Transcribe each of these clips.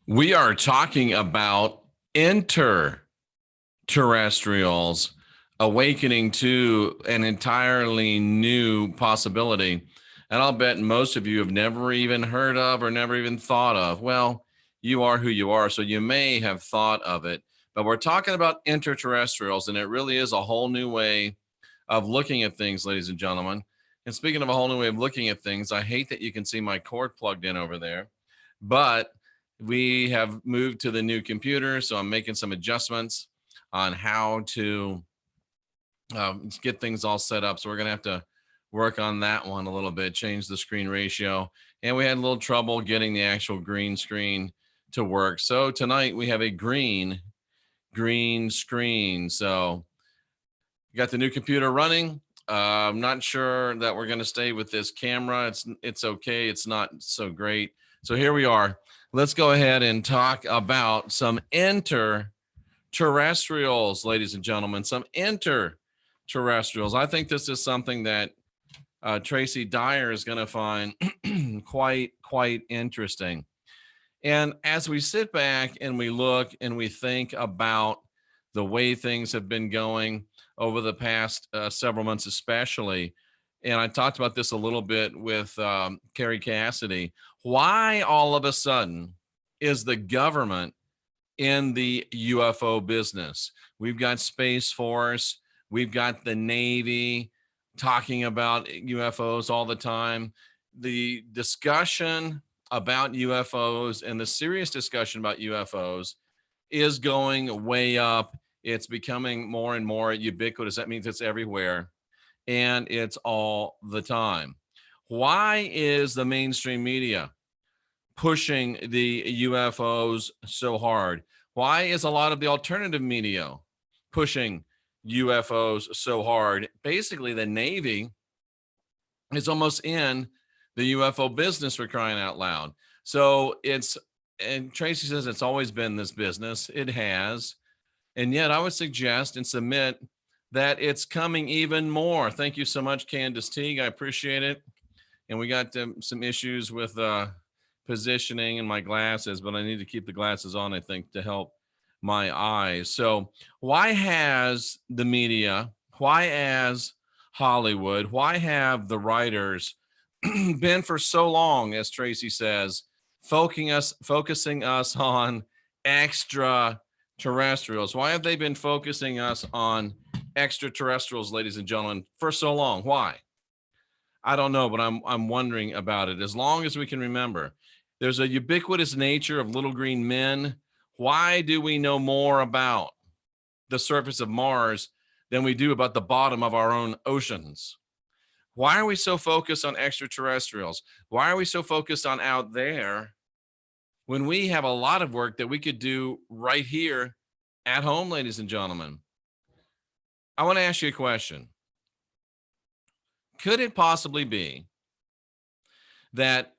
We are talking about interterrestrials awakening to an entirely new possibility. And I'll bet most of you have never even heard of or never even thought of. Well, you are who you are, so you may have thought of it. But we're talking about interterrestrials, and it really is a whole new way of looking at things, ladies and gentlemen. And speaking of a whole new way of looking at things, I hate that you can see my cord plugged in over there, but we have moved to the new computer, so I'm making some adjustments on how to get things all set up. So we're going to have to work on that one a little bit, change the screen ratio. And we had a little trouble getting the actual green screen to work. So tonight we have a green screen. So you got the new computer running. I'm not sure that we're going to stay with this camera. It's okay. It's not so great. So here we are. Let's go ahead and talk about some interterrestrials, ladies and gentlemen. Some interterrestrials. I think this is something that Tracy Dyer is going to find quite interesting. And as we sit back and we look and we think about the way things have been going over the past several months, especially, and I talked about this a little bit with Carrie Cassidy, why all of a sudden is the government in the UFO business? We've got Space Force, we've got the Navy talking about UFOs all the time. The discussion about UFOs and the serious discussion about UFOs is going way up. It's becoming more and more ubiquitous. That means it's everywhere and it's all the time. Why is the mainstream media pushing the UFOs so hard? Why is a lot of the alternative media pushing UFOs so hard? Basically, the Navy is almost in the UFO business, for crying out loud. So and Tracy says it's always been this business. It has. And yet I would suggest and submit that it's coming even more. Thank you so much, Candace Teague. I appreciate it. And we got some issues with positioning and my glasses, but I need to keep the glasses on, I think, to help my eyes. So why has the media, why has Hollywood, why have the writers been for so long, as Tracy says, focusing us on extraterrestrials? Why have they been focusing us on extraterrestrials, ladies and gentlemen, for so long? Why? I don't know, but I'm wondering about it. As long as we can remember, there's a ubiquitous nature of little green men. Why do we know more about the surface of Mars than we do about the bottom of our own oceans? Why are we so focused on extraterrestrials? Why are we so focused on out there when we have a lot of work that we could do right here at home, ladies and gentlemen? I want to ask you a question. Could it possibly be that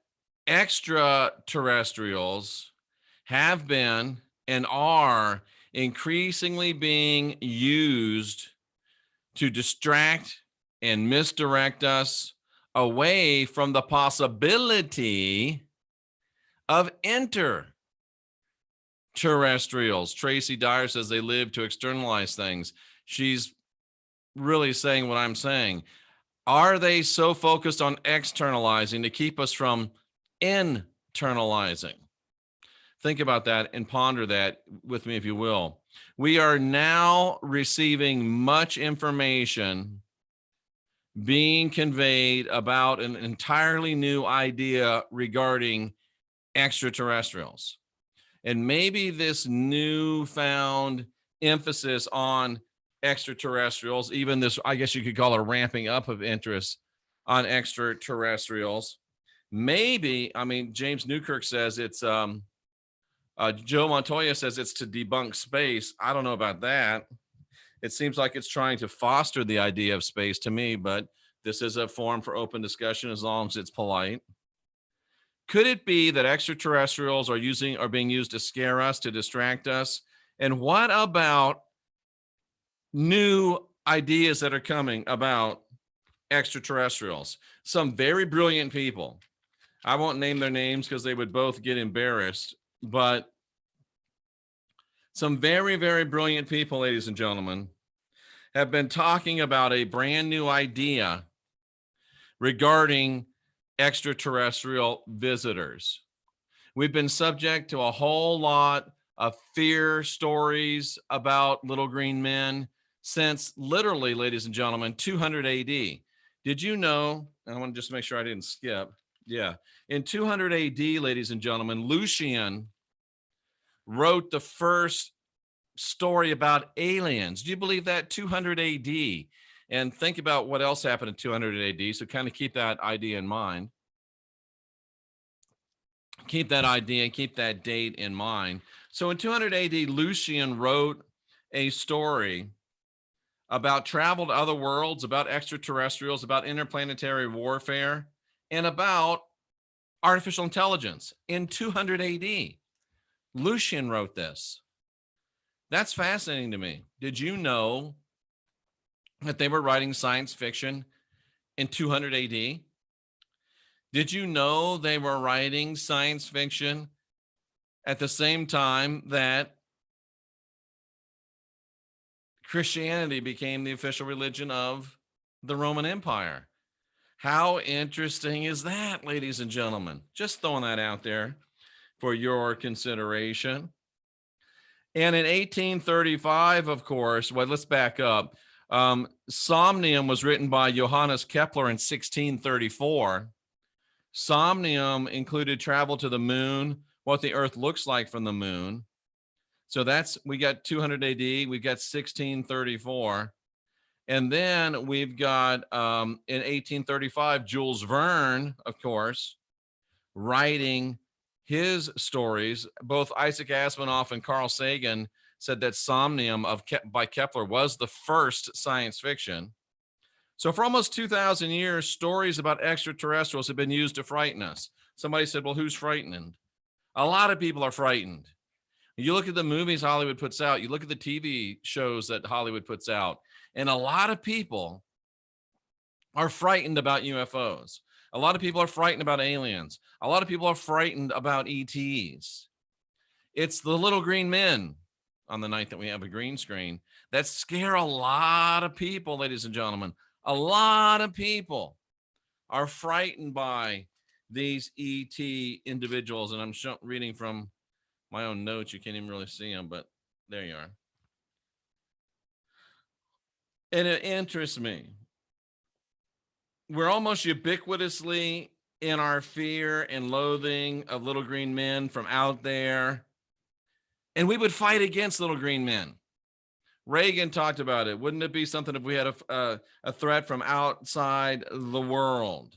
extraterrestrials have been and are increasingly being used to distract and misdirect us away from the possibility of interterrestrials? Tracy Dyer says they live to externalize things. She's really saying what I'm saying. Are they so focused on externalizing to keep us from internalizing? Think about that and ponder that with me, if you will. We are now receiving much information being conveyed about an entirely new idea regarding extraterrestrials. And maybe this newfound emphasis on extraterrestrials, even this, I guess you could call it a ramping up of interest on extraterrestrials. Maybe, I mean, James Newkirk says it's, Joe Montoya says it's to debunk space. I don't know about that. It seems like it's trying to foster the idea of space to me, but this is a forum for open discussion as long as it's polite. Could it be that extraterrestrials are being used to scare us, to distract us? And what about new ideas that are coming about extraterrestrials? Some very brilliant people, I won't name their names because they would both get embarrassed, but Some very, very brilliant people, ladies and gentlemen, have been talking about a brand new idea regarding extraterrestrial visitors. We've been subject to a whole lot of fear stories about little green men since literally, ladies and gentlemen, 200 AD. Did you know? I want to just make sure I didn't skip. Yeah. In 200 AD, ladies and gentlemen, Lucian wrote the first story about aliens. Do you believe that? 200 AD. And think about what else happened in 200 AD. So kind of keep that idea in mind. Keep that idea, keep that date in mind. So in 200 AD, Lucian wrote a story about travel to other worlds, about extraterrestrials, about interplanetary warfare, and about artificial intelligence in 200 AD. Lucian wrote this. That's fascinating to me. Did you know that they were writing science fiction in 200 AD? Did you know they were writing science fiction at the same time that Christianity became the official religion of the Roman Empire? How interesting is that, ladies and gentlemen? Just throwing that out there for your consideration. And in 1835, of course, well, let's back up. Somnium was written by Johannes Kepler in 1634. Somnium included travel to the moon, what the Earth looks like from the moon. So we got 200 AD, we've got 1634. And then we've got in 1835, Jules Verne, of course, writing his stories. Both Isaac Asimov and Carl Sagan said that Somnium by Kepler was the first science fiction. So for almost 2,000 years, stories about extraterrestrials have been used to frighten us. Somebody said, well, who's frightened? A lot of people are frightened. You look at the movies Hollywood puts out, you look at the TV shows that Hollywood puts out, and a lot of people are frightened about UFOs. A lot of people are frightened about aliens. A lot of people are frightened about ETs. It's the little green men on the night that we have a green screen that scare a lot of people, ladies and gentlemen. A lot of people are frightened by these ET individuals. And I'm reading from my own notes. You can't even really see them, but there you are. And it interests me. We're almost ubiquitously in our fear and loathing of little green men from out there. And we would fight against little green men. Reagan talked about it. Wouldn't it be something if we had a threat from outside the world?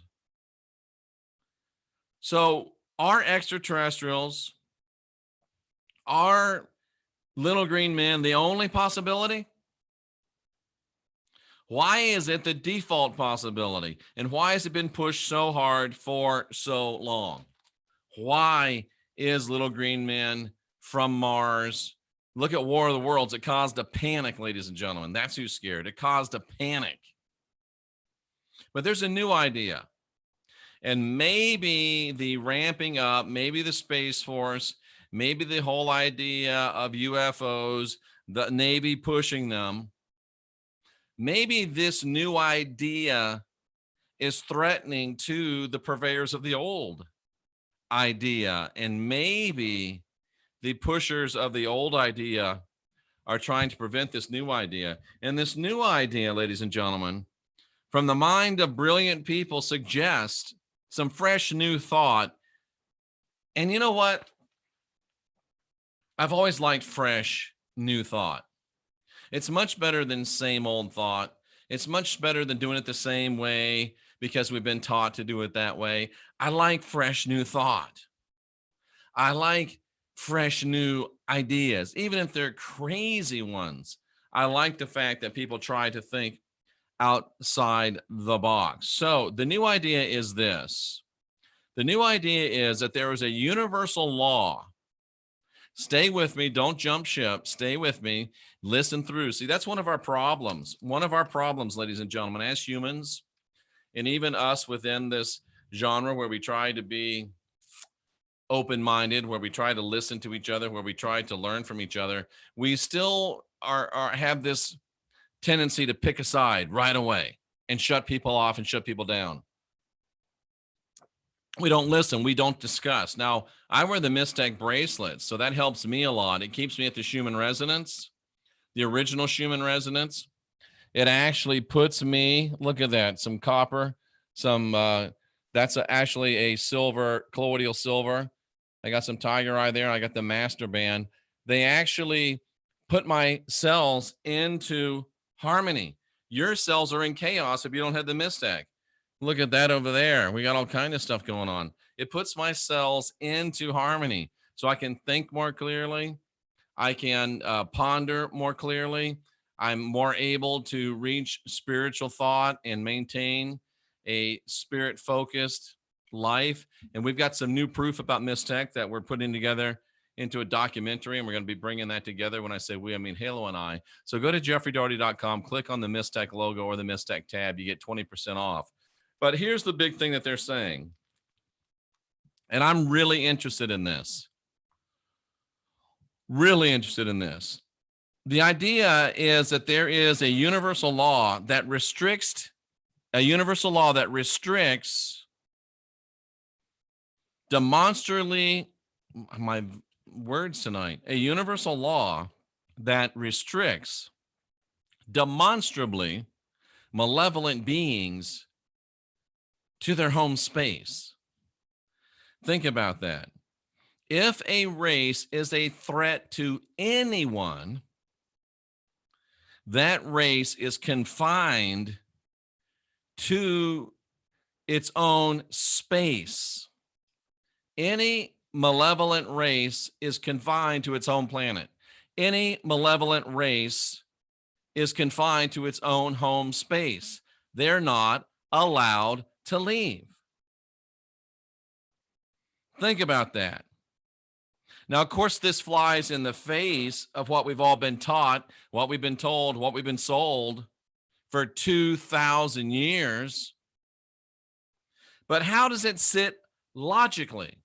So are extraterrestrials, are little green men the only possibility? Why is it the default possibility? And why has it been pushed so hard for so long? Why is little green men from Mars? Look at War of the Worlds. It caused a panic, ladies and gentlemen. That's who's scared. It caused a panic. But there's a new idea. And maybe the ramping up, maybe the Space Force, maybe the whole idea of UFOs, the Navy pushing them, maybe this new idea is threatening to the purveyors of the old idea. And maybe the pushers of the old idea are trying to prevent this new idea. And this new idea, ladies and gentlemen, from the mind of brilliant people, suggests some fresh new thought. And you know what? I've always liked fresh new thought. It's much better than same old thought. It's much better than doing it the same way because we've been taught to do it that way. I like fresh new thought. I like fresh new ideas, even if they're crazy ones. I like the fact that people try to think outside the box. So the new idea is this. The new idea is that there is a universal law. Stay with me. Don't jump ship. Stay with me. Listen through. See, that's one of our problems. One of our problems, ladies and gentlemen, as humans, and even us within this genre where we try to be open-minded, where we try to listen to each other, where we try to learn from each other, we still have this tendency to pick a side right away and shut people off and shut people down. We don't listen. We don't discuss. Now, I wear the Mystech bracelet, so that helps me a lot. It keeps me at the Schumann resonance, the original Schumann resonance. It actually puts me, look at that, some copper, some, that's actually a silver, colloidal silver. I got some tiger eye there. I got the master band. They actually put my cells into harmony. Your cells are in chaos if you don't have the Mystech. Look at that over there. We got all kind of stuff going on. It puts my cells into harmony so I can think more clearly. I can ponder more clearly. I'm more able to reach spiritual thought and maintain a spirit-focused life. And we've got some new proof about Mystech that we're putting together into a documentary, and we're going to be bringing that together. When I say we, I mean Halo and I. So go to jeffreydaugherty.com, click on the Mystech logo or the Mystech tab. You get 20% off. But here's the big thing that they're saying, and I'm really interested in this. Really interested in this. The idea is that there is a universal law that restricts demonstrably, my words tonight, a universal law that restricts demonstrably malevolent beings to their home space. Think about that. If a race is a threat to anyone, that race is confined to its own space. Any malevolent race is confined to its own planet. Any malevolent race is confined to its own home space. They're not allowed to leave. Think about that. Now, of course, this flies in the face of what we've all been taught, what we've been told, what we've been sold for 2,000 years. But how does it sit logically?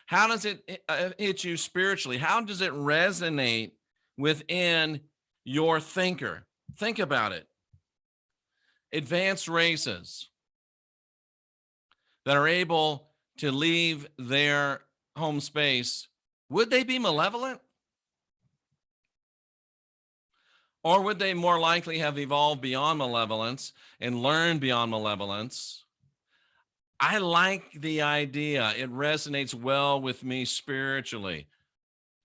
How does it hit you spiritually? How does it resonate within your thinker? Think about it. Advanced races that are able to leave their home space, would they be malevolent? Or would they more likely have evolved beyond malevolence and learned beyond malevolence? I like the idea. It resonates well with me spiritually.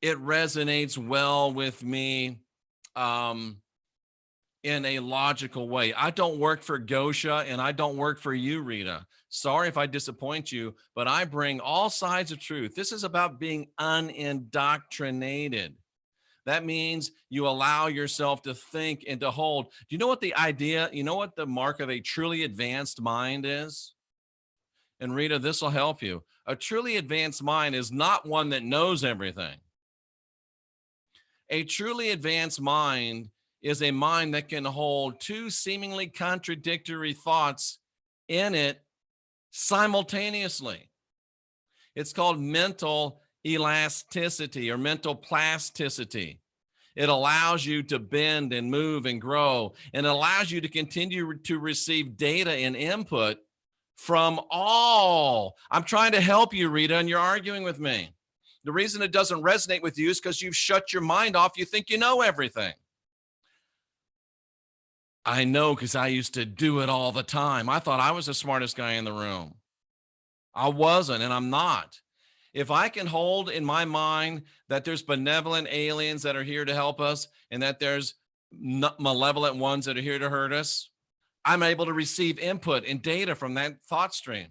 It resonates well with me in a logical way. I don't work for Gosha and I don't work for you, Rita. Sorry if I disappoint you, but I bring all sides of truth. This is about being unindoctrinated. That means you allow yourself to think and to hold. Do you know what the idea, you know what the mark of a truly advanced mind is? And Rita, this will help you. A truly advanced mind is not one that knows everything. A truly advanced mind is a mind that can hold two seemingly contradictory thoughts in it simultaneously. It's called mental elasticity or mental plasticity. It allows you to bend and move and grow, and it allows you to continue to receive data and input from all. I'm trying to help you, Rita, and you're arguing with me. The reason it doesn't resonate with you is because you've shut your mind off. You think you know everything. I know, because I used to do it all the time. I thought I was the smartest guy in the room. I wasn't, and I'm not. If I can hold in my mind that there's benevolent aliens that are here to help us and that there's malevolent ones that are here to hurt us, I'm able to receive input and data from that thought stream.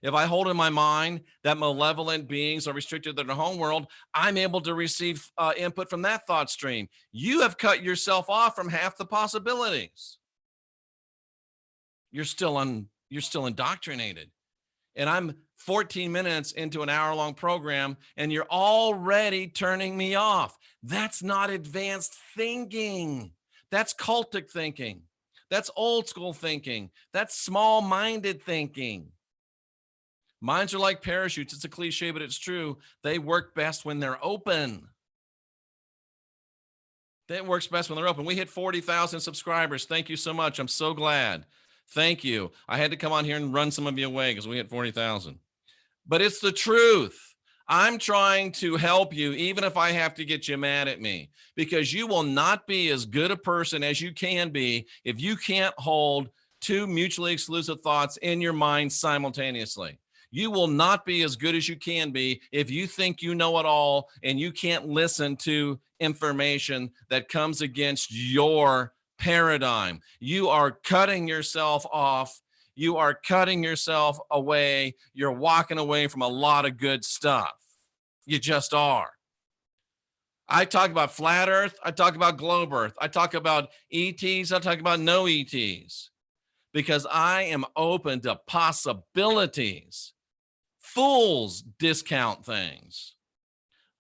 If I hold in my mind that malevolent beings are restricted to their home world, I'm able to receive input from that thought stream. You have cut yourself off from half the possibilities. You're still indoctrinated. And I'm 14 minutes into an hour-long program, and you're already turning me off. That's not advanced thinking. That's cultic thinking. That's old school thinking. That's small-minded thinking. Minds are like parachutes. It's a cliche, but it's true. They work best when they're open. That works best when they're open. We hit 40,000 subscribers. Thank you so much. I'm so glad. Thank you. I had to come on here and run some of you away because we hit 40,000. But it's the truth. I'm trying to help you, even if I have to get you mad at me, because you will not be as good a person as you can be if you can't hold two mutually exclusive thoughts in your mind simultaneously. You will not be as good as you can be if you think you know it all and you can't listen to information that comes against your paradigm. You are cutting yourself off. You are cutting yourself away. You're walking away from a lot of good stuff. You just are. I talk about flat earth. I talk about globe earth. I talk about ETs. I talk about no ETs because I am open to possibilities. Fools discount things.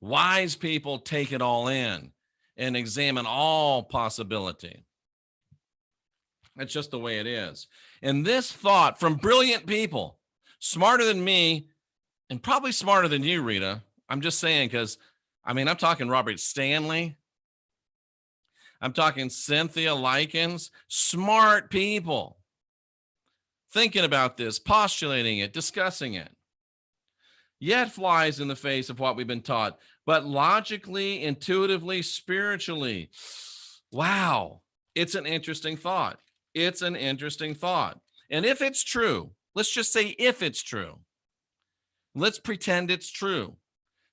Wise people take it all in and examine all possibility. That's just the way it is. And this thought from brilliant people, smarter than me, and probably smarter than you, Rita. I'm just saying, because I'm talking Robert Stanley. I'm talking Cynthia Likens, smart people thinking about this, postulating it, discussing it. Yet flies in the face of what we've been taught, but logically, intuitively, spiritually. Wow, it's an interesting thought. It's an interesting thought. And if it's true, let's just say if it's true, let's pretend it's true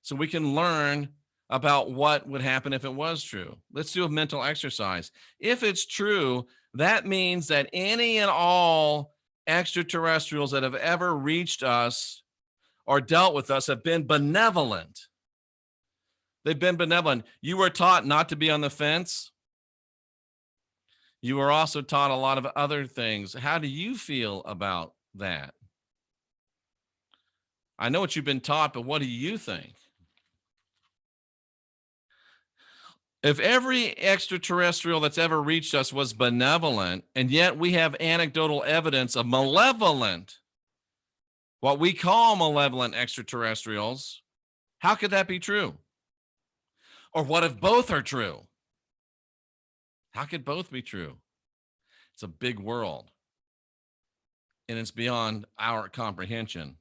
so we can learn about what would happen if it was true. Let's do a mental exercise. If it's true, that means that any and all extraterrestrials that have ever reached us or dealt with us have been benevolent. They've been benevolent. You were taught not to be on the fence. You were also taught a lot of other things. How do you feel about that? I know what you've been taught, but what do you think? If every extraterrestrial that's ever reached us was benevolent, and yet we have anecdotal evidence of malevolent, what we call malevolent extraterrestrials, how could that be true? Or what if both are true? How could both be true? It's a big world, and it's beyond our comprehension.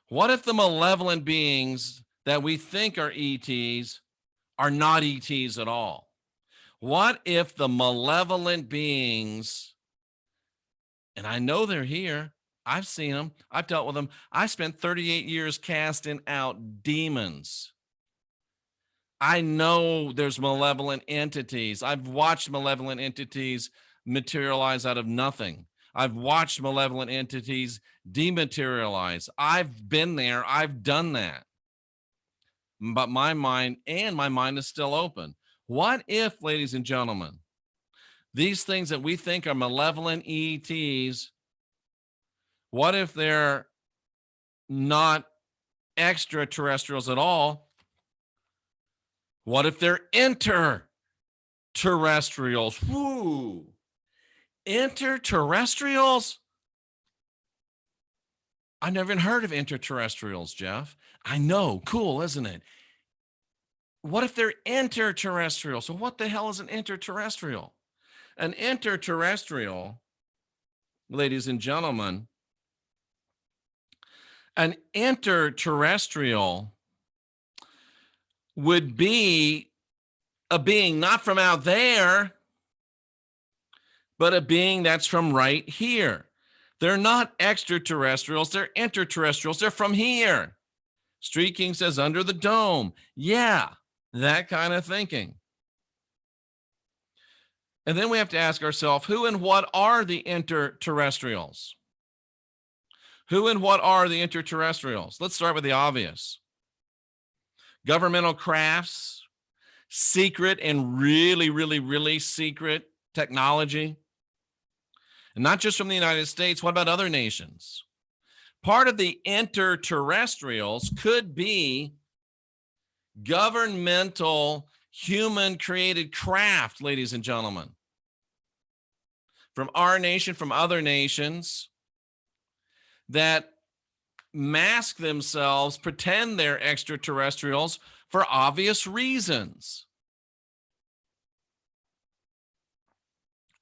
What if the malevolent beings that we think are ETs are not ETs at all? What if the malevolent beings, and I know they're here, I've seen them, I've dealt with them. I spent 38 years casting out demons. I know there's malevolent entities. I've watched malevolent entities materialize out of nothing. I've watched malevolent entities dematerialize. I've been there. I've done that. But my mind is still open. What if, ladies and gentlemen, these things that we think are malevolent ETs, what if they're not extraterrestrials at all? What if they're interterrestrials? Woo! Interterrestrials? I've never even heard of interterrestrials, Jeff. I know. Cool, isn't it? What if they're interterrestrial? So what the hell is an interterrestrial? An interterrestrial, ladies and gentlemen, an interterrestrial would be a being not from out there, but a being that's from right here. They're not extraterrestrials, they're interterrestrials. They're from here. Street King says under the dome. Yeah, that kind of thinking. And then we have to ask ourselves, who and what are the interterrestrials? Who and what are the interterrestrials? Let's start with the obvious. Governmental crafts, secret and really, really, really secret technology. And not just from the United States. What about other nations? Part of the interterrestrials could be governmental, human-created craft, ladies and gentlemen. From our nation, from other nations, that mask themselves, pretend they're extraterrestrials for obvious reasons.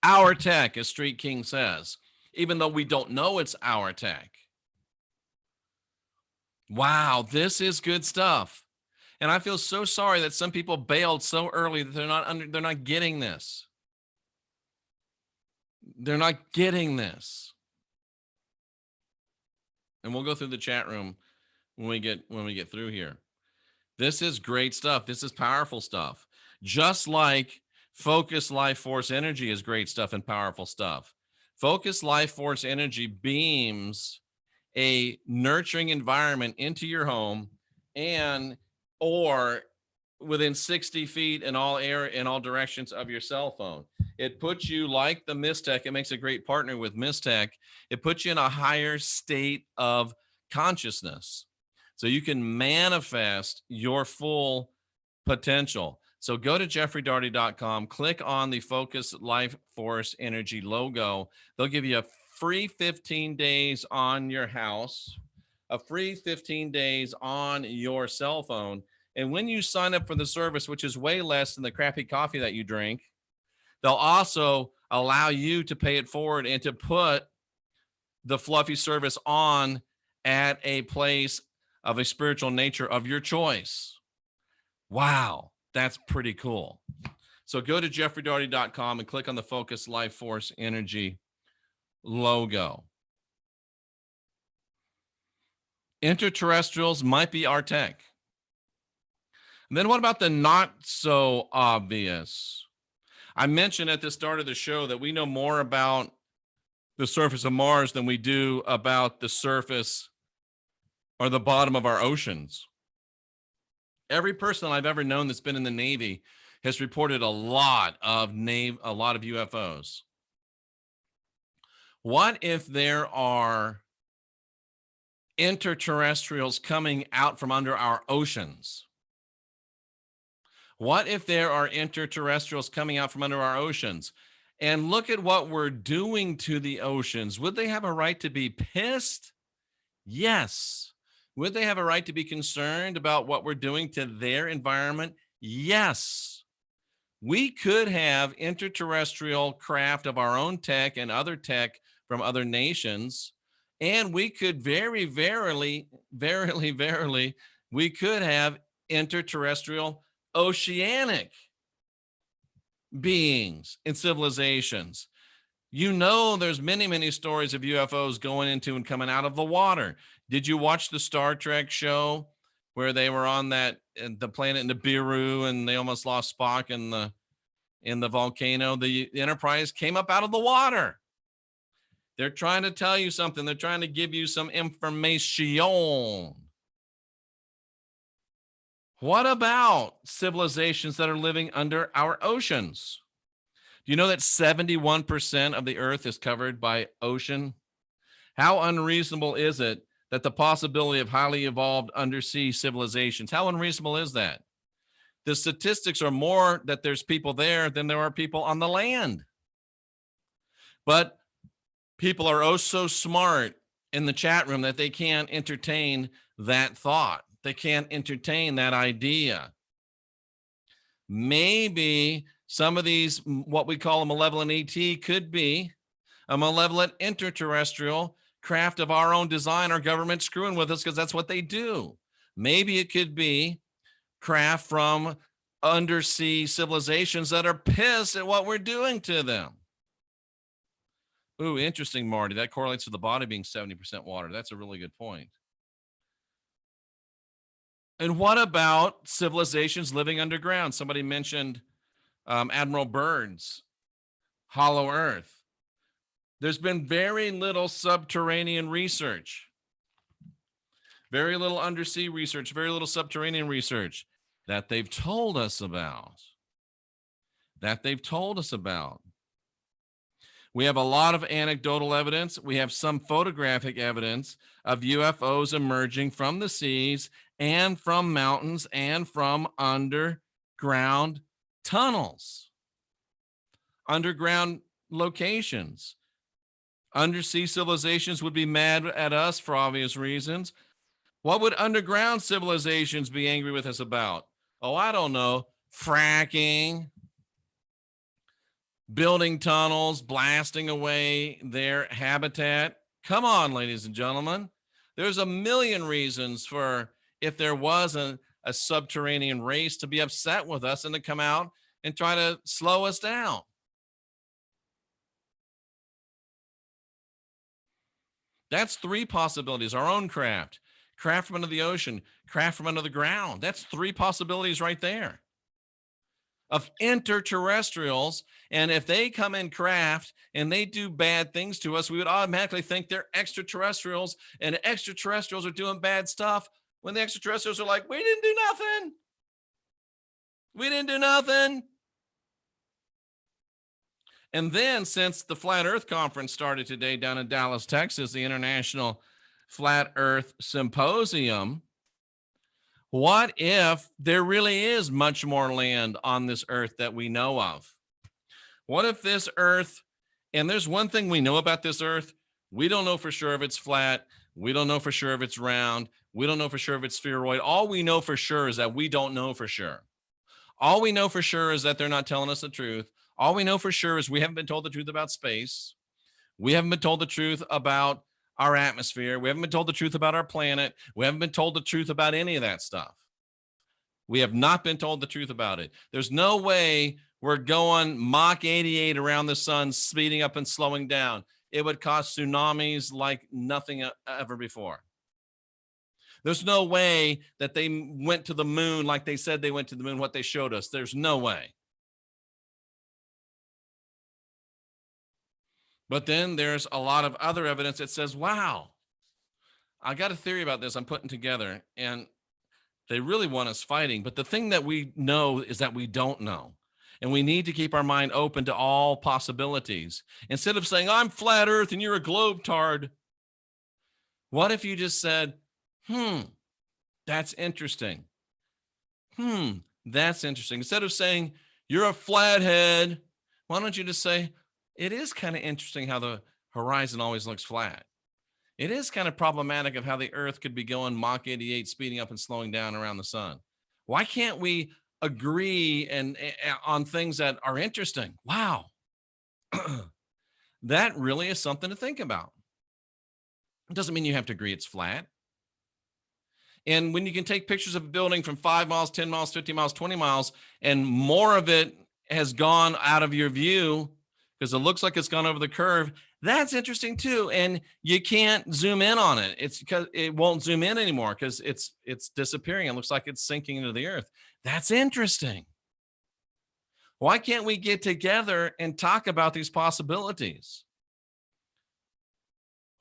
Our tech, as Street King says, even though we don't know it's our tech. Wow, this is good stuff. And I feel so sorry that some people bailed so early that they're not getting this. They're not getting this. And we'll go through the chat room when we get through here. This is great stuff. This is powerful stuff. Just like focused life force energy is great stuff and powerful stuff. Focused life force energy beams a nurturing environment into your home and or within 60 feet in all directions of your cell phone. It puts you, like the Mistech, it makes a great partner with Mistech. It puts you in a higher state of consciousness so you can manifest your full potential. So go to jeffreydaugherty.com, click on the Focus Life Force Energy logo. They'll give you a free 15 days on your house, a free 15 days on your cell phone. And when you sign up for the service, which is way less than the crappy coffee that you drink, they'll also allow you to pay it forward and to put the fluffy service on at a place of a spiritual nature of your choice. Wow, that's pretty cool. So go to jeffreydaugherty.com and click on the Focus Life Force Energy logo. Interterrestrials might be our tech. And then what about the not so obvious? I mentioned at the start of the show that we know more about the surface of Mars than we do about the surface or the bottom of our oceans. Every person I've ever known that's been in the Navy has reported a lot of UFOs. What if there are interterrestrials coming out from under our oceans? What if there are interterrestrials coming out from under our oceans? And look at what we're doing to the oceans. Would they have a right to be pissed? Yes. Would they have a right to be concerned about what we're doing to their environment? Yes. We could have interterrestrial craft of our own tech and other tech from other nations. And we could verily, we could have interterrestrial oceanic beings and civilizations. You know, there's many stories of UFOs going into and coming out of the water. Did you watch the Star Trek show where they were on the planet Nibiru and they almost lost Spock in the volcano? The Enterprise came up out of the water. They're trying to tell you something. They're trying to give you some information. What about civilizations that are living under our oceans? Do you know that 71% of the earth is covered by ocean? How unreasonable is it that the possibility of highly evolved undersea civilizations, how unreasonable is that? The statistics are more that there's people there than there are people on the land. But people are oh so smart in the chat room that they can't entertain that thought. They can't entertain that idea. Maybe some of these, what we call a malevolent ET, could be a malevolent interterrestrial craft of our own design, our government screwing with us because that's what they do. Maybe it could be craft from undersea civilizations that are pissed at what we're doing to them. Ooh, interesting, Marty. That correlates to the body being 70% water. That's a really good point. And what about civilizations living underground? Somebody mentioned Admiral Byrd's Hollow Earth. There's been very little subterranean research, very little undersea research, very little subterranean research that they've told us about. We have a lot of anecdotal evidence. We have some photographic evidence of UFOs emerging from the seas and from mountains and from underground tunnels, underground locations. Undersea civilizations would be mad at us for obvious reasons. What would underground civilizations be angry with us about? Oh, I don't know. Fracking, building tunnels, blasting away their habitat. Come on, ladies and gentlemen. There's a million reasons for, if there was a subterranean race, to be upset with us and to come out and try to slow us down. That's three possibilities. Our own craft from under the ocean, craft from under the ground. That's three possibilities right there of interterrestrials. And if they come in craft and they do bad things to us, we would automatically think they're extraterrestrials, and extraterrestrials are doing bad stuff, when the extraterrestrials are like, we didn't do nothing. We didn't do nothing. And then, since the Flat Earth Conference started today down in Dallas, Texas, the International Flat Earth Symposium, what if there really is much more land on this earth that we know of? What if this earth, and there's one thing we know about this earth, we don't know for sure if it's flat. We don't know for sure if it's round. We don't know for sure if it's spheroid. All we know for sure is that we don't know for sure. All we know for sure is that they're not telling us the truth. All we know for sure is we haven't been told the truth about space. We haven't been told the truth about our atmosphere. We haven't been told the truth about our planet. We haven't been told the truth about any of that stuff. We have not been told the truth about it. There's no way we're going Mach 88 around the sun, speeding up and slowing down. It would cause tsunamis like nothing ever before. There's no way that they went to the moon like they said they went to the moon, what they showed us. There's no way. But then there's a lot of other evidence that says, wow, I got a theory about this I'm putting together, and they really want us fighting. But the thing that we know is that we don't know. And we need to keep our mind open to all possibilities. Instead of saying, I'm flat earth and you're a globetard, what if you just said, that's interesting. That's interesting. Instead of saying, you're a flathead, why don't you just say, it is kind of interesting how the horizon always looks flat. It is kind of problematic of how the earth could be going Mach 88, speeding up and slowing down around the sun. Why can't we agree and on things that are interesting? Wow. That really is something to think about. It doesn't mean you have to agree it's flat. And when you can take pictures of a building from 5 miles, 10 miles, 50 miles, 20 miles, and more of it has gone out of your view because it looks like it's gone over the curve, that's interesting too. And you can't zoom in on it. It's because it won't zoom in anymore because it's disappearing. It looks like it's sinking into the earth. That's interesting. Why can't we get together and talk about these possibilities?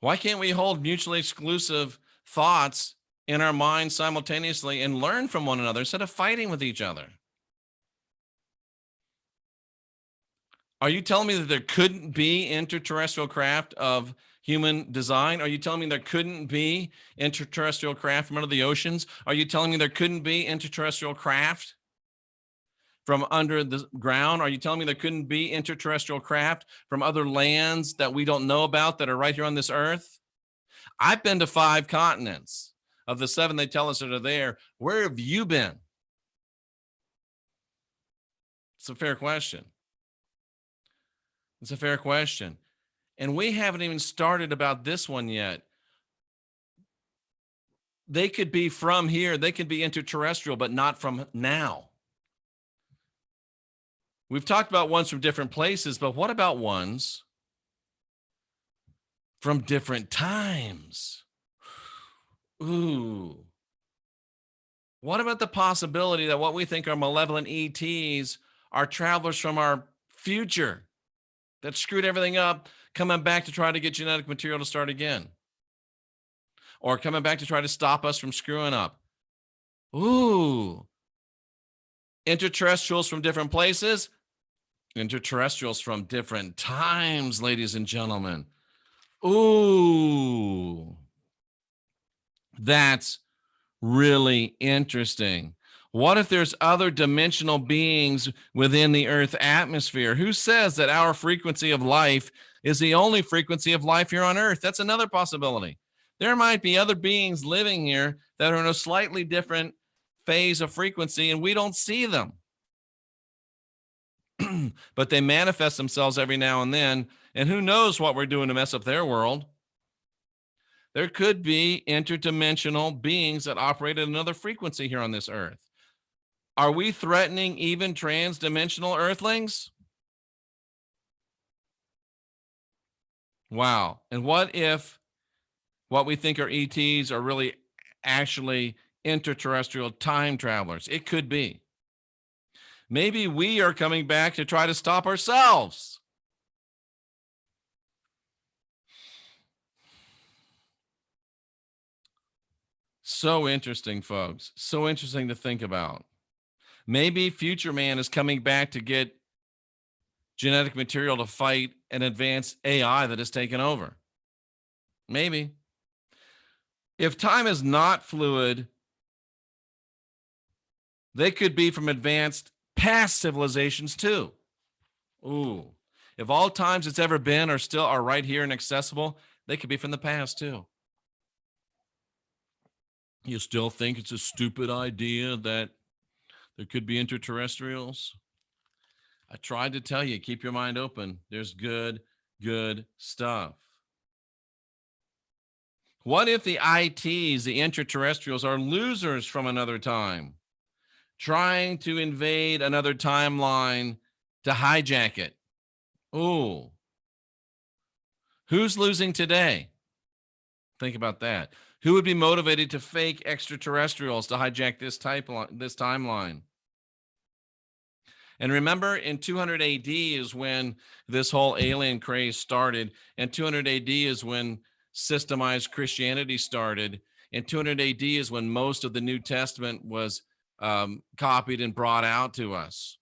Why can't we hold mutually exclusive thoughts in our minds simultaneously and learn from one another instead of fighting with each other? Are you telling me that there couldn't be interterrestrial craft of human design? Are you telling me there couldn't be interterrestrial craft from under the oceans? Are you telling me there couldn't be interterrestrial craft from under the ground? Are you telling me there couldn't be interterrestrial craft from other lands that we don't know about that are right here on this earth? I've been to 5 continents. Of the 7 they tell us that are there, where have you been? It's a fair question. It's a fair question. And we haven't even started about this one yet. They could be from here. They could be interterrestrial, but not from now. We've talked about ones from different places, but what about ones from different times? Ooh. What about the possibility that what we think are malevolent ETs are travelers from our future that screwed everything up, coming back to try to get genetic material to start again? Or coming back to try to stop us from screwing up? Ooh. Interterrestrials from different places? Interterrestrials from different times, ladies and gentlemen. Ooh. That's really interesting. What if there's other dimensional beings within the Earth atmosphere? Who says that our frequency of life is the only frequency of life here on Earth? That's another possibility. There might be other beings living here that are in a slightly different phase of frequency, and we don't see them. But they manifest themselves every now and then, and who knows what we're doing to mess up their world. There could be interdimensional beings that operate at another frequency here on this earth. Are we threatening even transdimensional earthlings? Wow. And what if what we think are ETs are really actually interterrestrial time travelers? It could be. Maybe we are coming back to try to stop ourselves. So interesting, folks. So interesting to think about. Maybe future man is coming back to get genetic material to fight an advanced AI that has taken over. Maybe. If time is not fluid, they could be from advanced past civilizations too. Ooh. If all times it's ever been are still are right here and accessible, they could be from the past too. You still think it's a stupid idea that there could be interterrestrials? I tried to tell you, keep your mind open. There's good stuff. What if the ITs, the interterrestrials, are losers from another time, trying to invade another timeline to hijack it? Ooh. Who's losing today? Think about that. Who would be motivated to fake extraterrestrials to hijack this timeline? And remember, in 200 AD is when this whole alien craze started, and 200 AD is when systemized Christianity started, and 200 AD is when most of the New Testament was copied and brought out to us.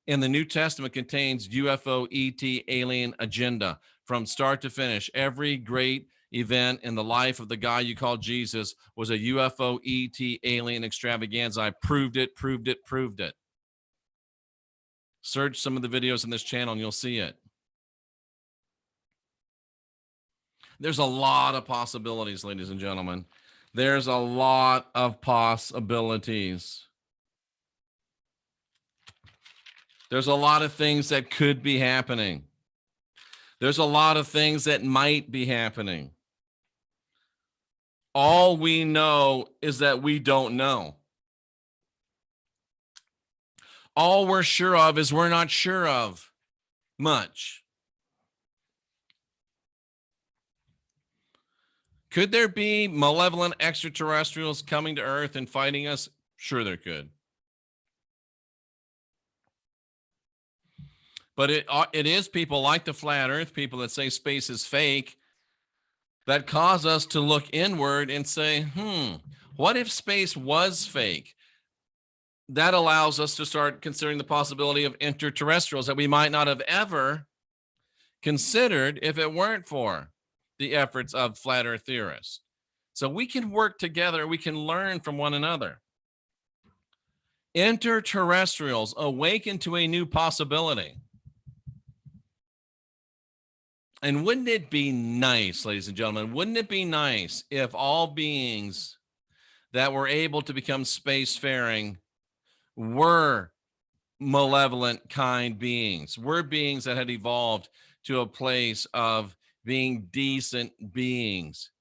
And the New Testament contains UFO, ET, alien agenda from start to finish. Every great event in the life of the guy you call Jesus was a UFO, ET, alien extravaganza. I proved it. Search some of the videos in this channel and you'll see it. There's a lot of possibilities, ladies and gentlemen. There's a lot of possibilities. There's a lot of things that could be happening. There's a lot of things that might be happening. All we know is that we don't know. All we're sure of is we're not sure of much. Could there be malevolent extraterrestrials coming to Earth and fighting us? Sure, there could. But it is people like the flat Earth people that say space is fake that cause us to look inward and say, what if space was fake? That allows us to start considering the possibility of interterrestrials that we might not have ever considered if it weren't for the efforts of flat Earth theorists. So we can work together. We can learn from one another. Interterrestrials awaken to a new possibility. And wouldn't it be nice, ladies and gentlemen, wouldn't it be nice if all beings that were able to become spacefaring were malevolent, kind beings, were beings that had evolved to a place of being decent beings?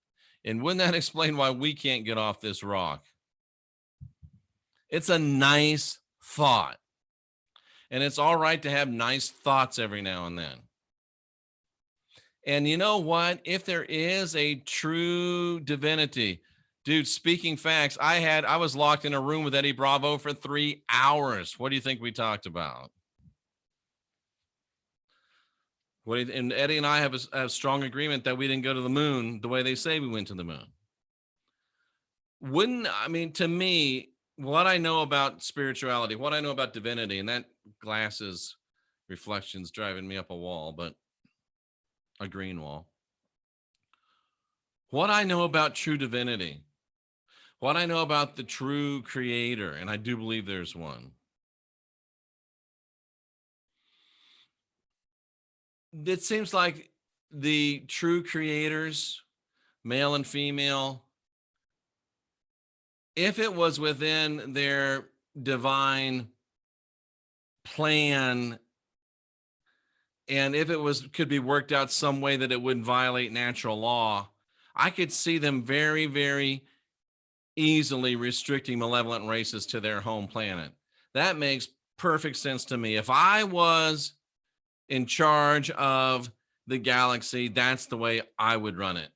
And wouldn't that explain why we can't get off this rock? It's a nice thought. And it's all right to have nice thoughts every now and then. And you know what? If there is a true divinity, dude, speaking facts, I was locked in a room with Eddie Bravo for 3 hours. What do you think we talked about? And Eddie and I have a strong agreement that we didn't go to the moon the way they say we went to the moon. To me, what I know about spirituality, what I know about divinity, and that glasses reflection's driving me up a wall, but a green wall. What I know about true divinity, what I know about the true creator, and I do believe there's one. It seems like the true creators, male and female, if it was within their divine plan, and if it could be worked out some way that it wouldn't violate natural law, I could see them very, very easily restricting malevolent races to their home planet. That makes perfect sense to me. If I was in charge of the galaxy, that's the way I would run it.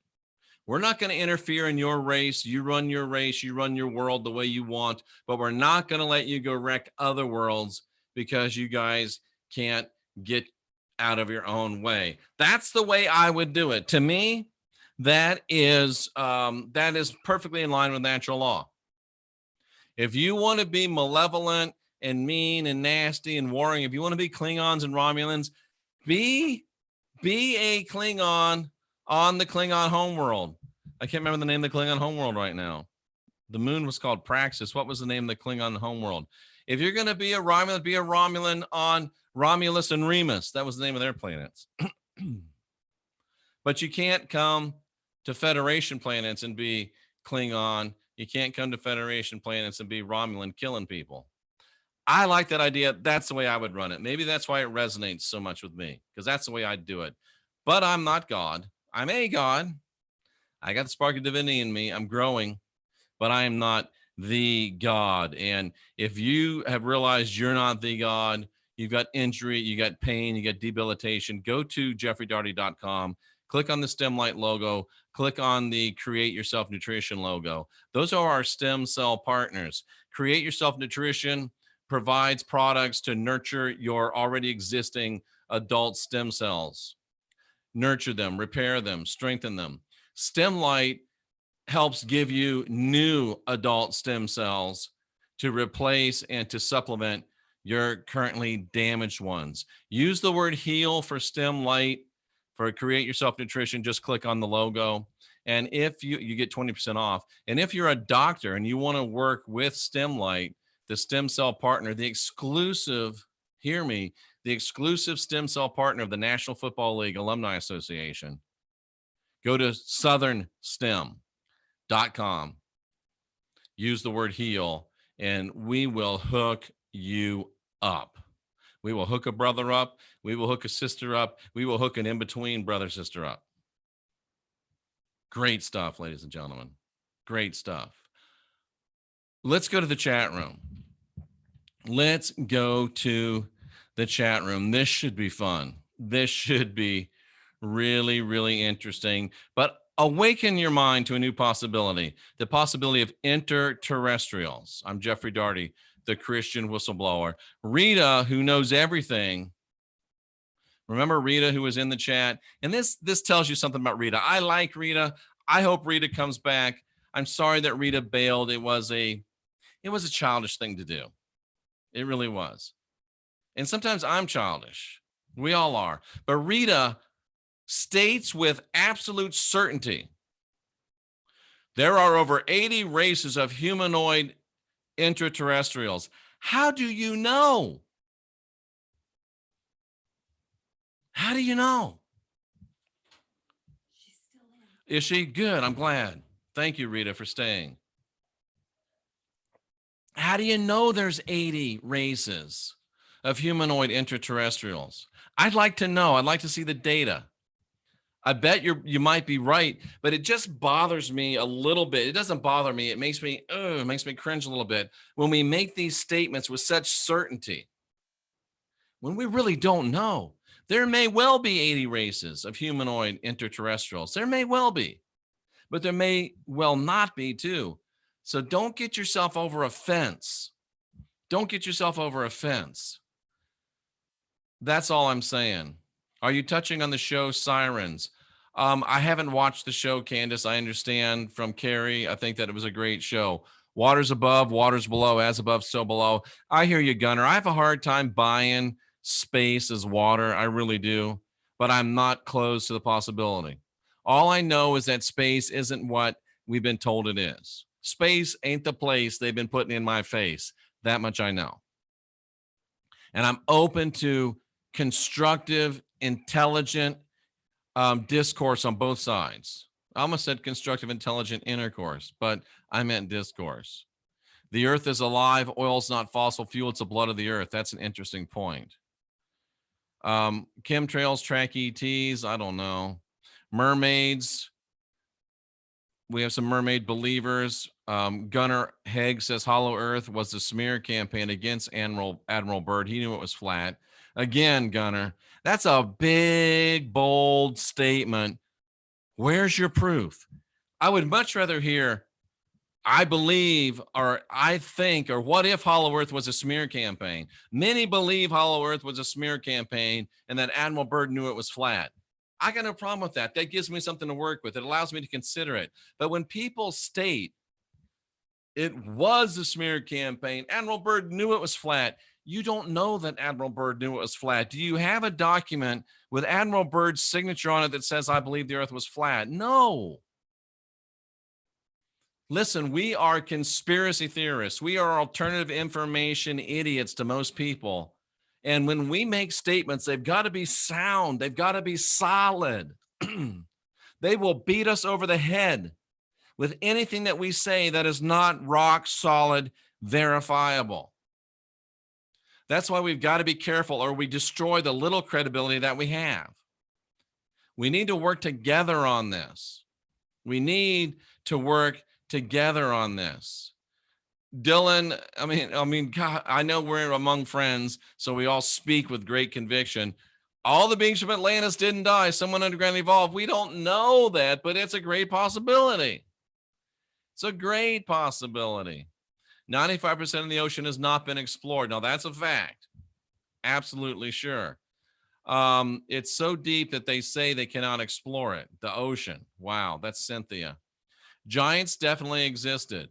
We're not going to interfere in your race. You run your race, you run your world the way you want, but we're not going to let you go wreck other worlds because you guys can't get out of your own way. That's the way I would do it. To me, that is perfectly in line with natural law. If you want to be malevolent and mean and nasty and warring, if you want to be Klingons and Romulans, be a Klingon on the Klingon homeworld. I can't remember the name of the Klingon homeworld right now. The moon was called Praxis. What was the name of the Klingon homeworld? If you're going to be a Romulan, be a Romulan on Romulus and Remus. That was the name of their planets. But you can't come to Federation planets and be Klingon. You can't come to Federation planets and be Romulan killing people. I like that idea. That's the way I would run it. Maybe that's why it resonates so much with me, because that's the way I'd do it. But I'm not God. I'm a God. I got the spark of divinity in me. I'm growing, but I am not the God. And if you have realized you're not the God, you've got injury, you got pain, you got debilitation, go to jeffreydaugherty.com, click on the STEM Light logo, click on the Create Yourself Nutrition logo. Those are our stem cell partners. Create Yourself Nutrition provides products to nurture your already existing adult stem cells. Nurture them, repair them, strengthen them. STEM Light helps give you new adult stem cells to replace and to supplement your currently damaged ones. Use the word heal for STEM Light. For Create Yourself Nutrition, just click on the logo. And if you get 20% off. And if you're a doctor and you want to work with STEM Light, the stem cell partner, the exclusive, hear me, the exclusive stem cell partner of the National Football League Alumni Association, go to southernstem.com, use the word heal, and we will hook you up. We will hook a brother up. We will hook a sister up. We will hook an in-between brother, sister up. Great stuff, ladies and gentlemen. Great stuff. Let's go to the chat room. Let's go to the chat room. This should be fun. This should be really, really interesting. But awaken your mind to a new possibility, the possibility of interterrestrials. I'm Jeffrey Daugherty, the Christian whistleblower. Rita, who knows everything. Remember Rita, who was in the chat? And this tells you something about Rita. I like Rita. I hope Rita comes back. I'm sorry that Rita bailed. It was a childish thing to do. It really was. And sometimes I'm childish. We all are. But Rita states with absolute certainty there are over 80 races of humanoid interterrestrials. How do you know? How do you know? She's still in. Is she? Good. I'm glad. Thank you, Rita, for staying. How do you know there's 80 races of humanoid interterrestrials? I'd like to know. I'd like to see the data. I bet you might be right, but it just bothers me a little bit. It doesn't bother me. It makes me cringe a little bit when we make these statements with such certainty, when we really don't know. There may well be 80 races of humanoid interterrestrials. There may well be, but there may well not be too. So don't get yourself over a fence. Don't get yourself over a fence. That's all I'm saying. Are you touching on the show Sirens? I haven't watched the show, Candace. I understand from Carrie. I think that it was a great show. Waters above, waters below, as above, so below. I hear you, Gunner. I have a hard time buying space as water. I really do. But I'm not closed to the possibility. All I know is that space isn't what we've been told it is. Space ain't the place they've been putting in my face. That much I know. And I'm open to constructive, intelligent discourse on both sides. I almost said constructive, intelligent intercourse, but I meant discourse. The earth is alive. Oil's not fossil fuel. It's the blood of the earth. That's an interesting point. Chemtrails, track ETs. I don't know. Mermaids. We have some mermaid believers. Gunnar Haig says Hollow Earth was the smear campaign against Admiral Byrd. He knew it was flat. Again, Gunnar, that's a big, bold statement. Where's your proof? I would much rather hear, I believe, or I think, or what if Hollow Earth was a smear campaign? Many believe Hollow Earth was a smear campaign and that Admiral Byrd knew it was flat. I got no problem with that. That gives me something to work with. It allows me to consider it. But when people state it was a smear campaign, Admiral Byrd knew it was flat, you don't know that Admiral Byrd knew it was flat. Do you have a document with Admiral Byrd's signature on it that says, I believe the earth was flat? No. Listen, we are conspiracy theorists. We are alternative information idiots to most people. And when we make statements, they've got to be sound. They've got to be solid. They will beat us over the head with anything that we say that is not rock solid, verifiable. That's why we've got to be careful, or we destroy the little credibility that we have. We need to work together on this. We need to work together on this. Dylan, I mean, God, I know we're among friends, so we all speak with great conviction. All the beings from Atlantis didn't die. Someone underground evolved. We don't know that, but it's a great possibility. It's a great possibility. 95% of the ocean has not been explored. Now, that's a fact. Absolutely sure. It's so deep that they say they cannot explore it. The ocean. Wow, that's Cynthia. Giants definitely existed.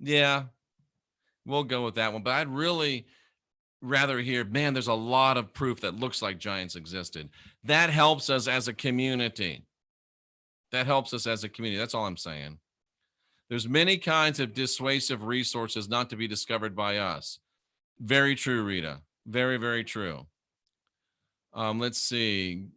Yeah, we'll go with that one. But I'd really rather hear, man, there's a lot of proof that looks like giants existed. That helps us as a community. That helps us as a community. That's all I'm saying. There's many kinds of dissuasive resources not to be discovered by us. Very true, Rita. Very, very true. Let's see.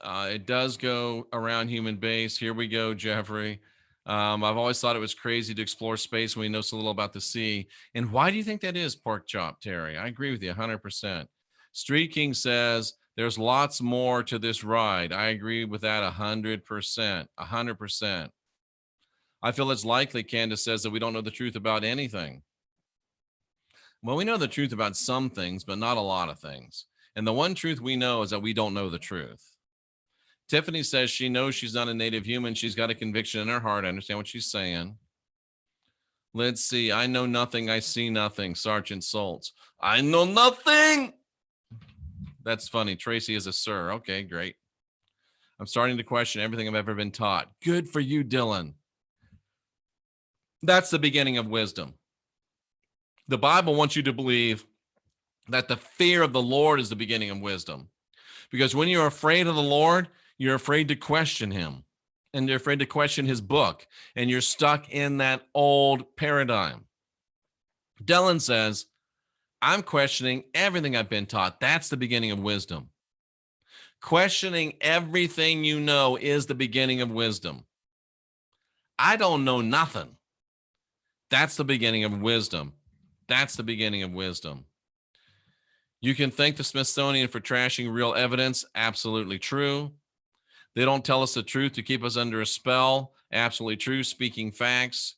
It does go around human base. Here we go, Jeffrey. I've always thought it was crazy to explore space when we know so little about the sea. And why do you think that is, Pork Chop Terry? I agree with you 100%. Street King says there's lots more to this ride. I agree with that 100%. 100%. I feel it's likely, Candace says, that we don't know the truth about anything. Well, we know the truth about some things, but not a lot of things. And the one truth we know is that we don't know the truth. Tiffany says she knows she's not a native human. She's got a conviction in her heart. I understand what she's saying. Let's see. I know nothing. I see nothing. Sergeant Soltz. I know nothing. That's funny. Tracy is a sir. Okay, great. I'm starting to question everything I've ever been taught. Good for you, Dylan. That's the beginning of wisdom. The Bible wants you to believe that the fear of the Lord is the beginning of wisdom. Because when you're afraid of the Lord, you're afraid to question him, and you're afraid to question his book, and you're stuck in that old paradigm. Dylan says, I'm questioning everything I've been taught. That's the beginning of wisdom. Questioning everything you know is the beginning of wisdom. I don't know nothing. That's the beginning of wisdom. That's the beginning of wisdom. You can thank the Smithsonian for trashing real evidence. Absolutely true. They don't tell us the truth to keep us under a spell. Absolutely true. Speaking facts.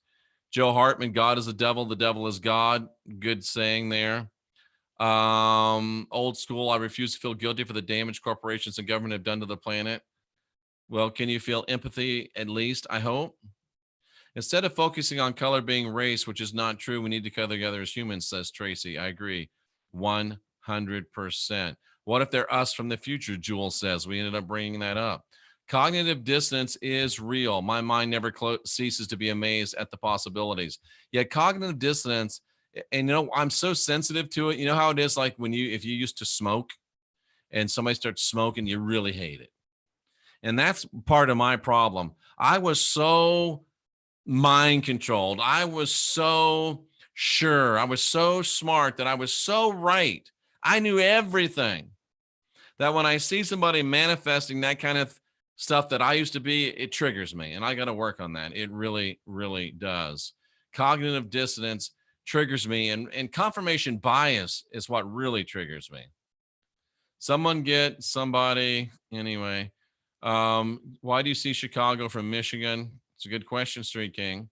Joe Hartman, God is the devil is God. Good saying there. Old school, I refuse to feel guilty for the damage corporations and government have done to the planet. Well, can you feel empathy at least? I hope. Instead of focusing on color being race, which is not true, we need to come together as humans, says Tracy. I agree. 100%. What if they're us from the future, Jewel says. We ended up bringing that up. Cognitive dissonance is real. My mind never ceases to be amazed at the possibilities. Yet cognitive dissonance, and I'm so sensitive to it. You know how it is like if you used to smoke and somebody starts smoking, you really hate it. And that's part of my problem. I was so mind controlled. I was so sure. I was so smart that I was so right. I knew everything that when I see somebody manifesting that kind of stuff that I used to be, it triggers me. And I got to work on that. It really, really does. Cognitive dissonance triggers me. And confirmation bias is what really triggers me. Someone get somebody anyway. Why do you see Chicago from Michigan? It's a good question, Street King.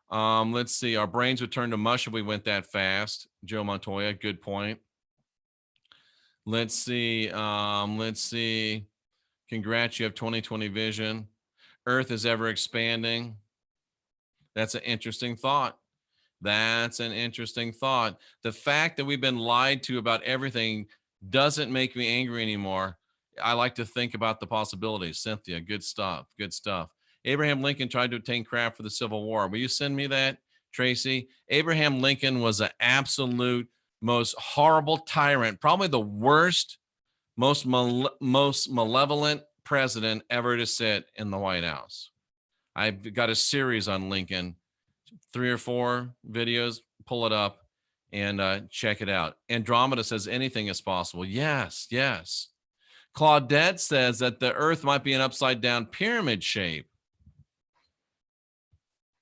Let's see. Our brains would turn to mush if we went that fast. Joe Montoya, good point. Let's see. Let's see. Congrats, you have 2020 vision. Earth is ever expanding. That's an interesting thought. That's an interesting thought. The fact that we've been lied to about everything doesn't make me angry anymore. I like to think about the possibilities. Cynthia, good stuff. Good stuff. Abraham Lincoln tried to obtain craft for the Civil War. Will you send me that, Tracy? Abraham Lincoln was an absolute most horrible tyrant, probably the worst, most malevolent president ever to sit in the White House. I've got a series on Lincoln, 3 or 4 videos. Pull it up and check it out. Andromeda says anything is possible. Yes, yes. Claudette says that the Earth might be an upside down pyramid shape.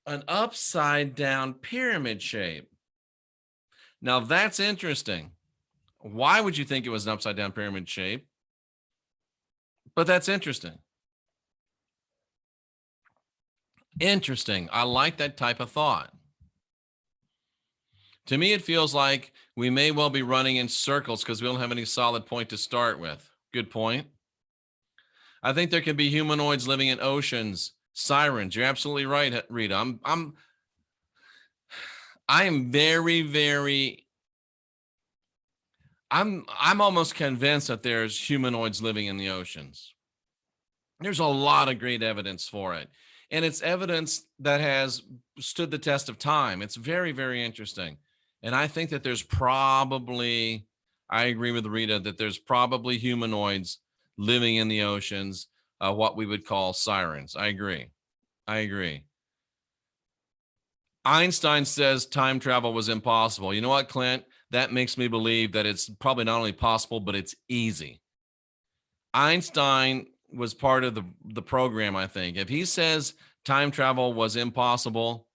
An upside down pyramid shape. Now that's interesting. Why would you think it was an upside down pyramid shape? But that's interesting. Interesting. I like that type of thought. To me, it feels like we may well be running in circles because we don't have any solid point to start with. Good point. I think there can be humanoids living in oceans, sirens. You're absolutely right, Rita. I am very, very. I'm almost convinced that there's humanoids living in the oceans. There's a lot of great evidence for it. And it's evidence that has stood the test of time. It's very, very interesting. And I think that there's probably, I agree with Rita, that there's probably humanoids living in the oceans, what we would call sirens. I agree. I agree. Einstein says time travel was impossible. You know what, Clint? That makes me believe that it's probably not only possible, but it's easy. Einstein was part of the program, I think. If he says time travel was impossible,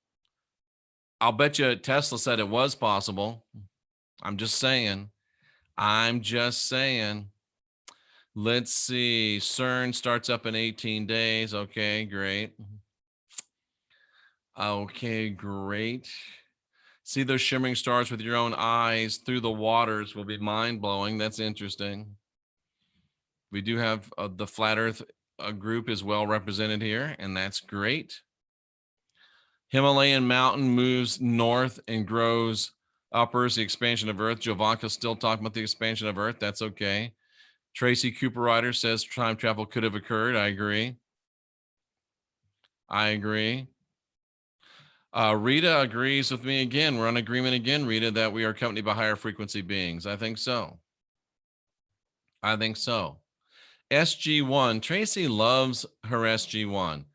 I'll bet you Tesla said it was possible. I'm just saying. I'm just saying. Let's see. CERN starts up in 18 days. Okay, great. Okay, great. See those shimmering stars with your own eyes through the waters will be mind-blowing. That's interesting. We do have the Flat Earth group is well represented here, and that's great. Himalayan mountain moves north and grows uppers, the expansion of Earth. Jovanka's still talking about the expansion of Earth. That's okay. Tracy Cooper Ryder says time travel could have occurred. I agree. I agree. Rita agrees with me again. We're on agreement again, Rita, that we are accompanied by higher frequency beings. I think so. I think so. SG1. Tracy loves her SG1.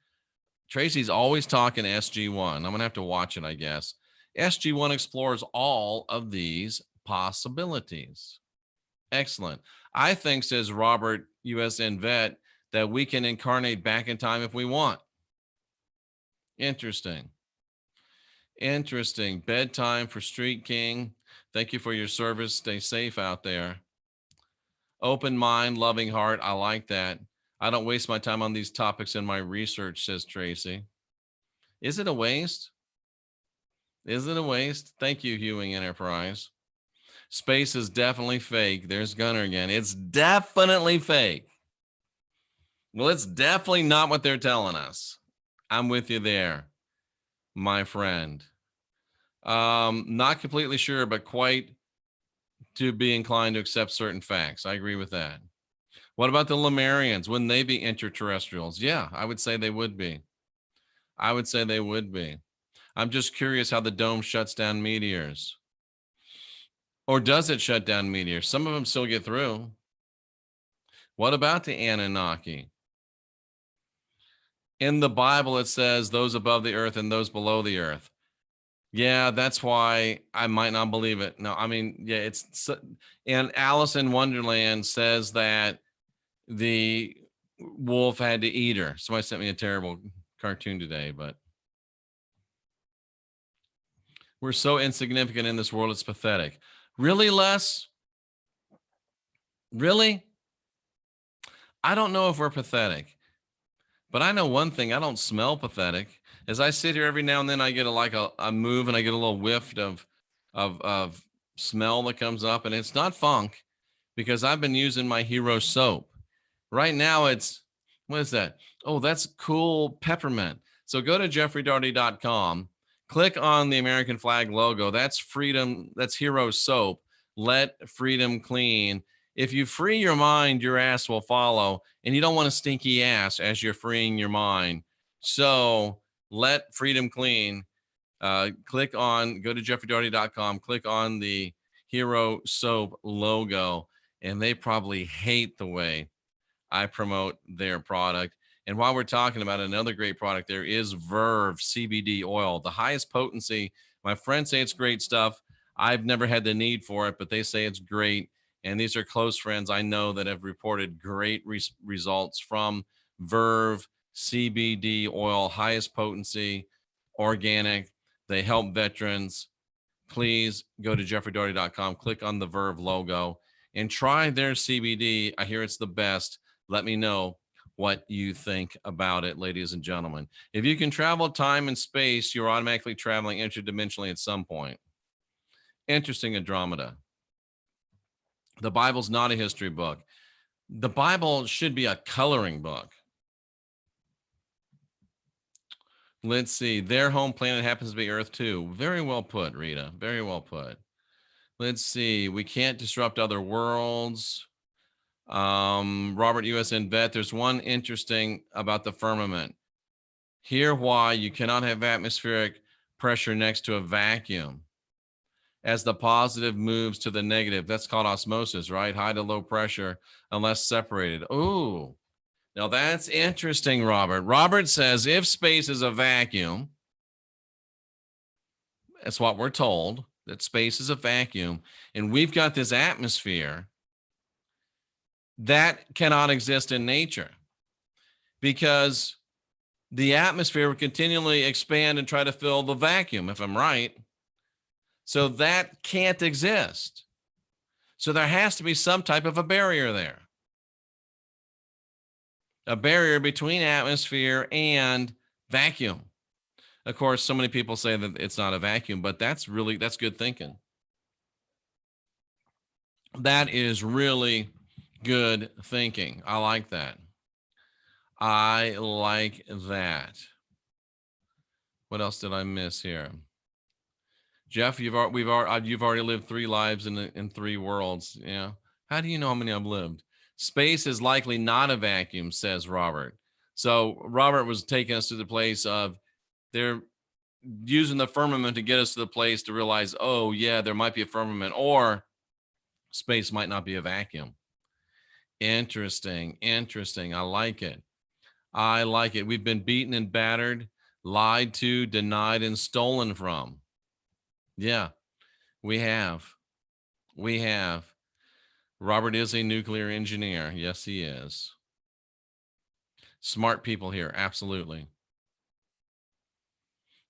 Tracy's always talking SG1. I'm going to have to watch it, I guess. SG1 explores all of these possibilities. Excellent. I think, says Robert, USN vet, that we can incarnate back in time if we want. Interesting. Interesting. Bedtime for Street King. Thank you for your service. Stay safe out there. Open mind, loving heart. I like that. I don't waste my time on these topics in my research, says Tracy. Is it a waste? Is it a waste? Thank you, Hewing Enterprise. Space is definitely fake. There's Gunner again. It's definitely fake. Well, it's definitely not what they're telling us. I'm with you there, my friend. Not completely sure, but quite to be inclined to accept certain facts. I agree with that. What about the Lemurians? Wouldn't they be interterrestrials? Yeah, I would say they would be. I would say they would be. I'm just curious how the dome shuts down meteors. Or does it shut down meteors? Some of them still get through. What about the Anunnaki? In the Bible, it says those above the earth and those below the earth. Yeah, that's why I might not believe it. No, I mean, yeah, and Alice in Wonderland says that the wolf had to eat her. Somebody sent me a terrible cartoon today, but we're so insignificant in this world, it's pathetic. Really, Les? Really? I don't know if we're pathetic, but I know one thing, I don't smell pathetic. As I sit here every now and then, I get a move and I get a little whiff of smell that comes up, and it's not funk because I've been using my hero soap. Right now it's, what is that? Oh, that's cool peppermint. So go to jeffreydaugherty.com, click on the American flag logo. That's freedom, that's hero soap. Let freedom clean. If you free your mind, your ass will follow. And you don't want a stinky ass as you're freeing your mind. So let freedom clean. Go to jeffreydaugherty.com, click on the hero soap logo, and they probably hate the way I promote their product. And while we're talking about another great product, there is Verve CBD oil, the highest potency. My friends say it's great stuff. I've never had the need for it, but they say it's great. And these are close friends I know that have reported great results from Verve CBD oil, highest potency, organic. They help veterans. Please go to jeffreydaugherty.com, click on the Verve logo, and try their CBD. I hear it's the best. Let me know what you think about it, ladies and gentlemen. If you can travel time and space, you're automatically traveling interdimensionally at some point. Interesting Andromeda. The Bible's not a history book. The Bible should be a coloring book. Let's see. Their home planet happens to be Earth too. Very well put, Rita. Very well put. Let's see. We can't disrupt other worlds. Robert USN Vet. There's one interesting about the firmament. Hear why you cannot have atmospheric pressure next to a vacuum. As the positive moves to the negative, that's called osmosis, right? High to low pressure, unless separated. Ooh, now that's interesting, Robert. Robert says if space is a vacuum, that's what we're told, that space is a vacuum, and we've got this atmosphere that cannot exist in nature because the atmosphere would continually expand and try to fill the vacuum, if I'm right. So that can't exist. So there has to be some type of a barrier there. A barrier between atmosphere and vacuum. Of course, so many people say that it's not a vacuum, but that's good thinking. That is really good thinking. I like that. I like that. What else did I miss here? Jeff, you've already lived 3 lives in 3 worlds. Yeah. How do you know how many I've lived? Space is likely not a vacuum, says Robert. So Robert was taking us to the place of they're using the firmament to get us to the place to realize, oh yeah, there might be a firmament, or space might not be a vacuum. Interesting. I like it. We've been beaten and battered, lied to, denied, and stolen from. Yeah, we have. Robert is a nuclear engineer. Yes, he is. Smart people here. Absolutely.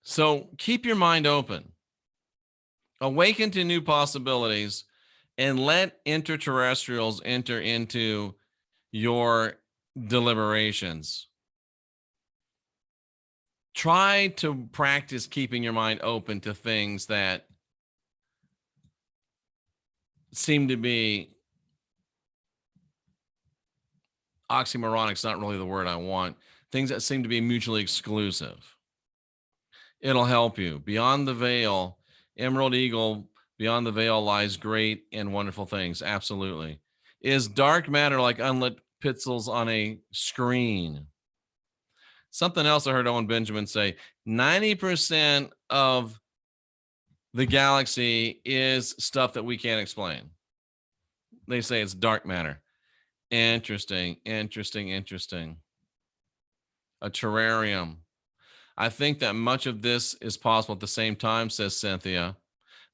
So keep your mind open. Awaken to new possibilities and let interterrestrials enter into your deliberations. Try to practice keeping your mind open to things that seem to be oxymoronic. Not really the word I want. Things that seem to be mutually exclusive. It'll help you. Beyond the veil, Emerald Eagle, beyond the veil lies great and wonderful things. Absolutely. Is dark matter like unlit pixels on a screen? Something else I heard Owen Benjamin say, 90% of the galaxy is stuff that we can't explain. They say it's dark matter. Interesting. A terrarium. I think that much of this is possible at the same time, says Cynthia.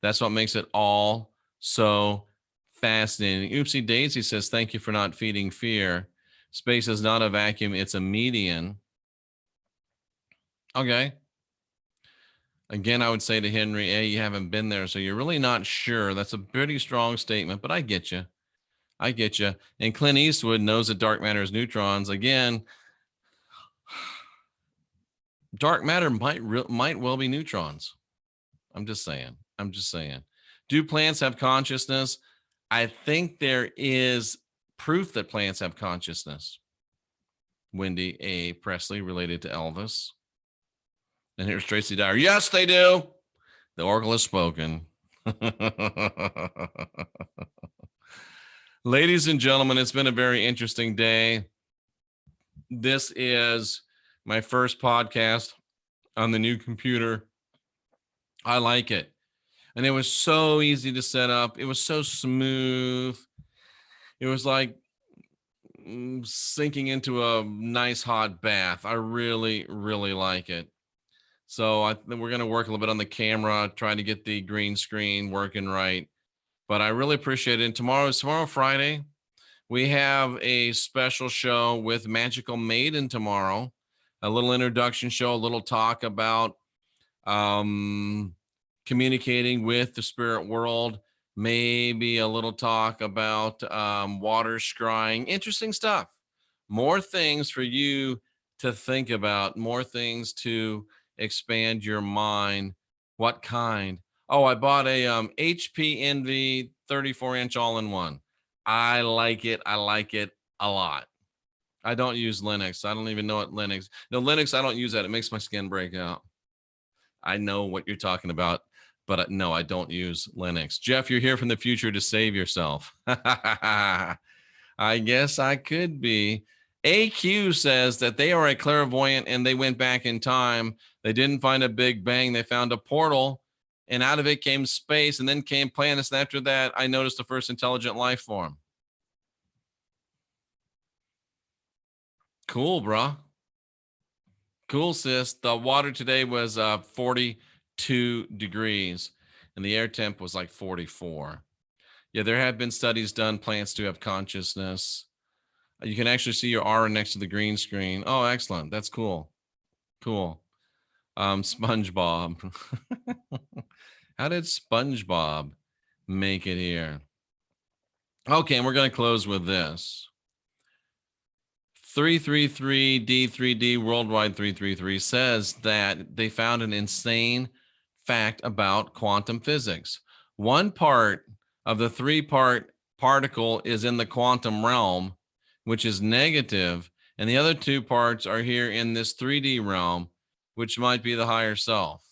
That's what makes it all so fascinating. Oopsie Daisy says, thank you for not feeding fear. Space is not a vacuum, it's a median. Okay. Again, I would say to Henry, A, you haven't been there, so you're really not sure. That's a pretty strong statement, but I get you. I get you. And Clint Eastwood knows that dark matter is neutrons. Again, dark matter might well be neutrons. I'm just saying. Do plants have consciousness? I think there is proof that plants have consciousness. Wendy A. Presley, related to Elvis. And here's Tracy Dyer. Yes, they do. The oracle has spoken. Ladies and gentlemen, it's been a very interesting day. This is my first podcast on the new computer. I like it. And it was so easy to set up. It was so smooth. It was like sinking into a nice hot bath. I really, really like it. So we're going to work a little bit on the camera, trying to get the green screen working right. But I really appreciate it. And tomorrow, Friday, we have a special show with Magical Maiden tomorrow. A little introduction show, a little talk about communicating with the spirit world. Maybe a little talk about water scrying. Interesting stuff. More things for you to think about. More things to expand your mind. What kind? Oh, I bought a HP Envy 34-inch all-in-one. I like it. I like it a lot. I don't use Linux. I don't even know what Linux. No, Linux, I don't use that. It makes my skin break out. I know what you're talking about, but no, I don't use Linux. Jeff, you're here from the future to save yourself. I guess I could be. AQ says that they are a clairvoyant and they went back in time. They didn't find a big bang. They found a portal, and out of it came space, and then came planets. And after that, I noticed the first intelligent life form. Cool, bro. Cool, sis. The water today was 42 degrees, and the air temp was like 44. Yeah, there have been studies done. Plants do have consciousness. You can actually see your aura next to the green screen. Oh, excellent. That's cool. Cool. SpongeBob. How did SpongeBob make it here? Okay, and we're going to close with this. 333D3D Worldwide 333 says that they found an insane fact about quantum physics. One part of the three-part particle is in the quantum realm, which is negative, and the other two parts are here in this 3D realm, which might be the higher self.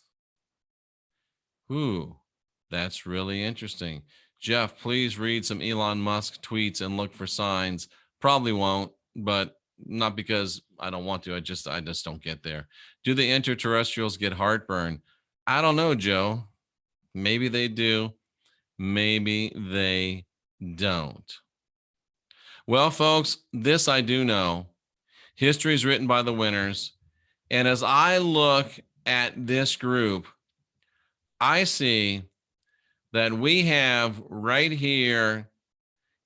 Ooh, that's really interesting. Jeff, please read some Elon Musk tweets and look for signs. Probably won't, but not because I don't want to. I just don't get there. Do the interterrestrials get heartburn? I don't know, Joe. Maybe they do. Maybe they don't. Well, folks, this I do know. History is written by the winners. And as I look at this group, I see that we have right here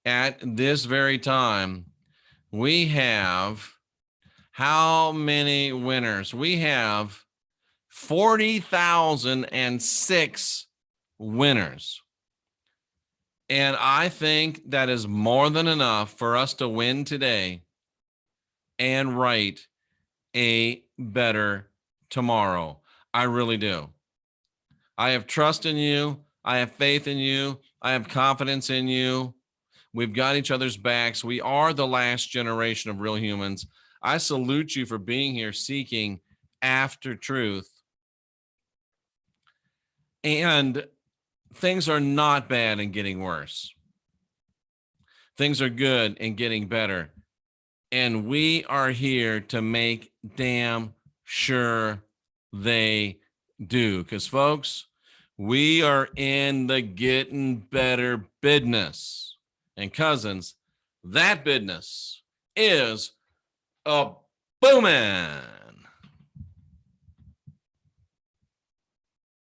at this very time, we have how many winners? We have 40,006 winners. And I think that is more than enough for us to win today and write a better tomorrow. I really do. I have trust in you. I have faith in you. I have confidence in you. We've got each other's backs. We are the last generation of real humans. I salute you for being here seeking after truth. And things are not bad and getting worse. Things are good and getting better. And we are here to make damn sure they do. Because, folks, we are in the getting better business. And, cousins, that business is a booming.